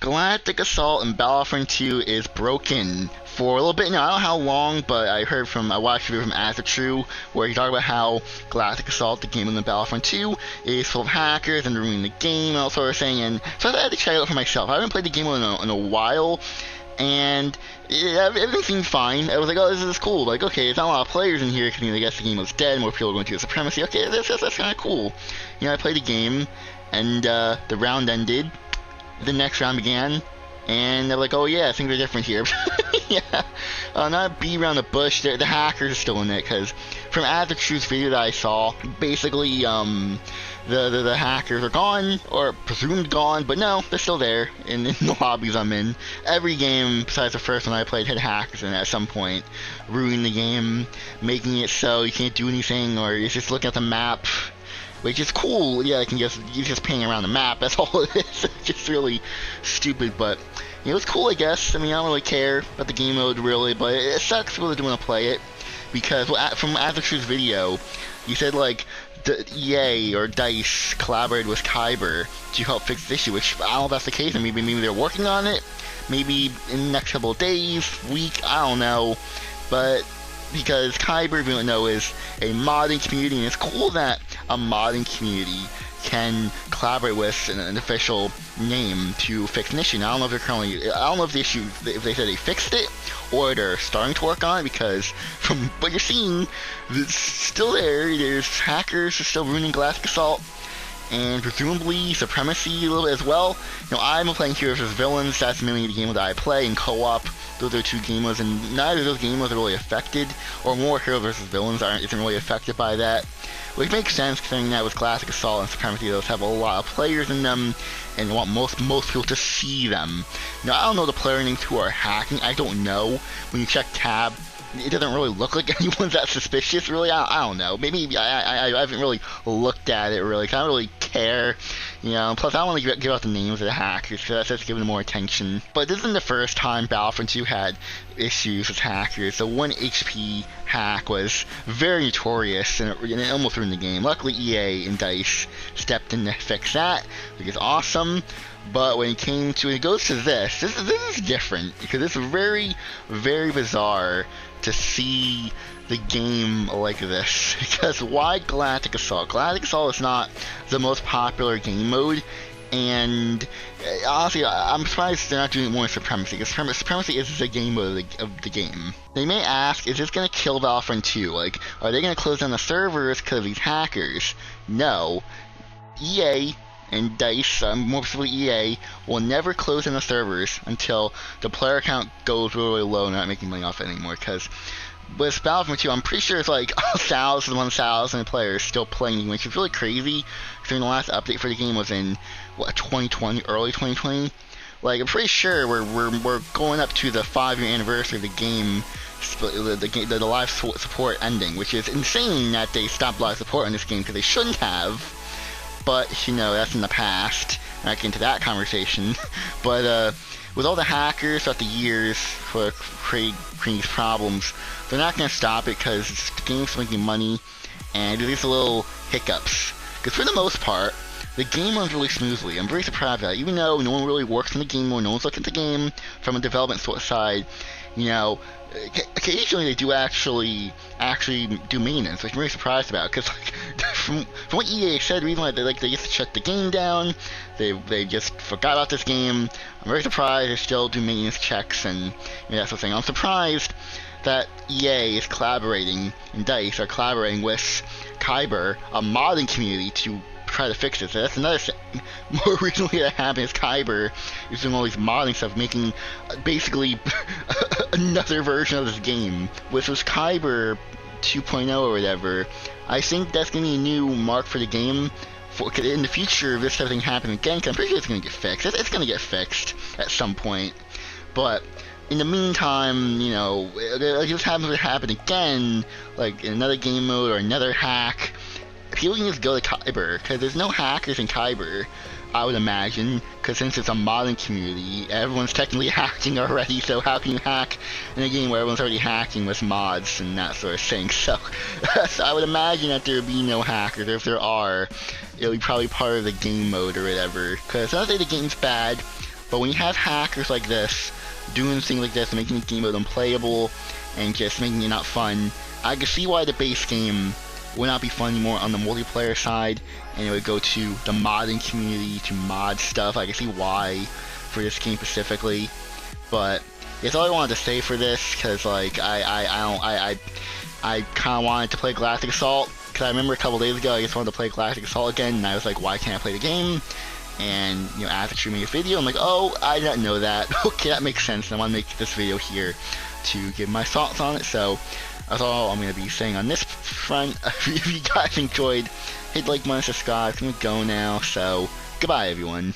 Galactic Assault in Battlefront 2 is broken for a little bit now. I don't know how long, but I watched a video from Azatru where he talked about how Galactic Assault, the game in the Battlefront 2, is full of hackers and ruining the game and all sort of thing. And so I had to check it out for myself. I haven't played the game in a while, and everything seemed fine. I was like, oh, this is cool. Like, okay, there's not a lot of players in here because I guess the game was dead. More people are going to the supremacy. Okay, that's kind of cool. I played the game, and the round ended. The next round began, and they're like, oh yeah, things are different here. Yeah, not beat around the bush. The hackers are still in it, because from Azatru's video that I saw, basically, the hackers are gone, or presumed gone, but no, they're still there, in the lobbies I'm in. Every game, besides the first one I played, had hackers in it at some point, ruining the game, making it so you can't do anything, or you're just looking at the map, which is cool. Yeah, you're just paying around the map. That's all it is. It's just really stupid, but it's cool, I guess. I mean, I don't really care about the game mode really, but it sucks really to want to play it because from Azatru's video, he said like the EA or DICE collaborated with Kyber to help fix this issue, which I don't know if that's the case. And maybe they're working on it. Maybe in the next couple of days, week, I don't know, but. Because Kyber, if you don't know, is a modding community, and it's cool that a modding community can collaborate with an official name to fix an issue. Now, I don't know if I don't know if the issue, if they said they fixed it, or they're starting to work on it, because from what you're seeing, it's still there. There's hackers who are still ruining Galactic Assault, and presumably Supremacy a little bit as well. I'm playing Heroes vs. Villains. That's mainly the game that I play in co-op. Those are two game modes, and neither of those game modes are really affected, or more Heroes vs. Villains isn't really affected by that. Which makes sense, considering that with Galactic Assault and Supremacy, those have a lot of players in them, and want most people to see them. I don't know the player names who are hacking. I don't know. When you check tab, it doesn't really look like anyone's that suspicious, really. I don't know. Maybe I haven't really looked at it, really, 'cause I don't really care. Plus I don't want to give out the names of the hackers, because that's just giving them more attention. But this isn't the first time Battlefront 2 had issues with hackers. The 1 HP hack was very notorious, and it almost ruined the game. Luckily EA and DICE stepped in to fix that, which is awesome. But when it goes to this is different, because it's very, very bizarre to see the game like this. Because why Galactic Assault? Galactic Assault is not the most popular game mode, and honestly, I'm surprised they're not doing more Supremacy, because Supremacy is the game mode of the game. They may ask, is this going to kill Battlefront 2? Like, are they going to close down the servers because of these hackers? No. EA and DICE, more specifically EA, will never close in the servers until the player count goes really low and not making money off it anymore. Because with Battlefront 2, I'm pretty sure it's like 1,000 players still playing the game, which is really crazy. Considering the last update for the game was in 2020, early 2020. Like, I'm pretty sure we're going up to the 5-year anniversary of the game, the live support ending, which is insane that they stopped live support on this game, because they shouldn't have. But, that's in the past. I'm not getting into that conversation. But, with all the hackers throughout the years for creating these problems, they're not going to stop it, because the game's making money, and there's these little hiccups. Because for the most part, the game runs really smoothly. I'm very surprised at that. Even though no one really works in the game, or no one's looking at the game from a development side, occasionally they do actually do maintenance, which I'm really surprised about, because from what EA said, the reason why they just shut the game down, they just forgot about this game. I'm very surprised they still do maintenance checks and that sort of thing. I'm surprised that EA is collaborating, and DICE are collaborating with Kyber, a modding community, to try to fix it. So that's another thing. More recently that happened is Kyber is doing all these modding stuff, making basically another version of this game, which was Kyber 2.0 or whatever. I think that's going to be a new mark for the game. In the future, if this type of thing happens again, 'cause I'm pretty sure it's going to get fixed. It's going to get fixed at some point. But in the meantime, if this happen again, like in another game mode or another hack, people can just go to Kyber, because there's no hackers in Kyber, I would imagine, because since it's a modding community, everyone's technically hacking already, so how can you hack in a game where everyone's already hacking with mods and that sort of thing? So I would imagine that there would be no hackers, or if there are, it'll be probably part of the game mode or whatever, because not to say the game's bad, But when you have hackers like this doing things like this, making the game mode unplayable and just making it not fun, I can see why the base game would not be fun anymore on the multiplayer side, and it would go to the modding community to mod stuff. I can see why for this game specifically, but that's all I wanted to say for this, because like I kind of wanted to play Galactic Assault, because I remember a couple days ago I just wanted to play Galactic Assault again, and I was like, why can't I play the game? And you know, after streaming a video, I'm like, oh, I didn't know that. Okay, that makes sense. And I want to make this video here to give my thoughts on it. So that's all I'm going to be saying on this front. If you guys enjoyed, hit like button, subscribe. I'm going to go now. So goodbye, everyone.